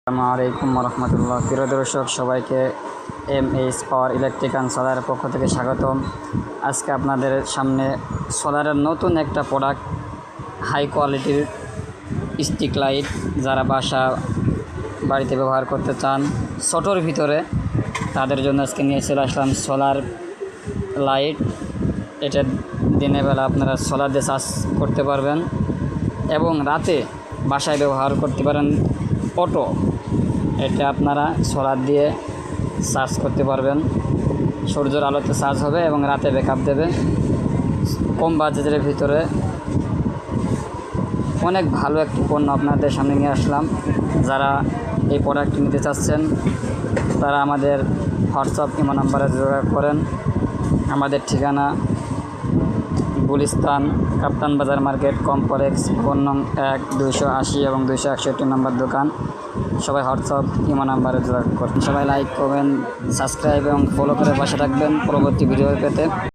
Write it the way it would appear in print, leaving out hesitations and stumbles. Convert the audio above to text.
আসসালামু আলাইকুম রহমতুল্লাহ। প্রিয় দর্শক, সবাইকে এমএস পাওয়ার ইলেকট্রিক অ্যান্ড সোলারের পক্ষ থেকে স্বাগতম। আজকে আপনাদের সামনে সোলারের নতুন একটা প্রোডাক্ট, হাই কোয়ালিটির স্টিক লাইট, যারা বাড়িতে ব্যবহার করতে চান ছোটোর ভিতরে, তাদের জন্য আজকে নিয়ে চলে আসলাম সোলার লাইট। এটা দিনের বেলা আপনারা সোলার দিয়ে চার্জ করতে পারবেন এবং রাতে বাসায় ব্যবহার করতে পারেন অটো। এটা আপনারা সোলার দিয়ে চার্জ করতে পারবেন, সূর্যের আলোতে চার্জ হবে এবং রাতে ব্যাকআপ দেবে। কম বাজেটের ভিতরে অনেক ভালো একটি পণ্য আপনাদের সামনে নিয়ে আসলাম। যারা এই প্রোডাক্টটি নিতে চাচ্ছেন তারা আমাদের হোয়াটসঅ্যাপ ইমো নাম্বারে যোগাযোগ করেন। আমাদের ঠিকানা গুলিস্তান, কাপ্তান বাজার মার্কেট কমপ্লেক্স, ফোন নং 1-280 এবং 261 নম্বর দোকান। সবাই হোয়াটসঅ্যাপ ইমো নাম্বারে যোগাযোগ করুন। সবাই লাইক করবেন, সাবস্ক্রাইব এবং ফলো করে পাশে থাকবেন পরবর্তী ভিডিও পেতে।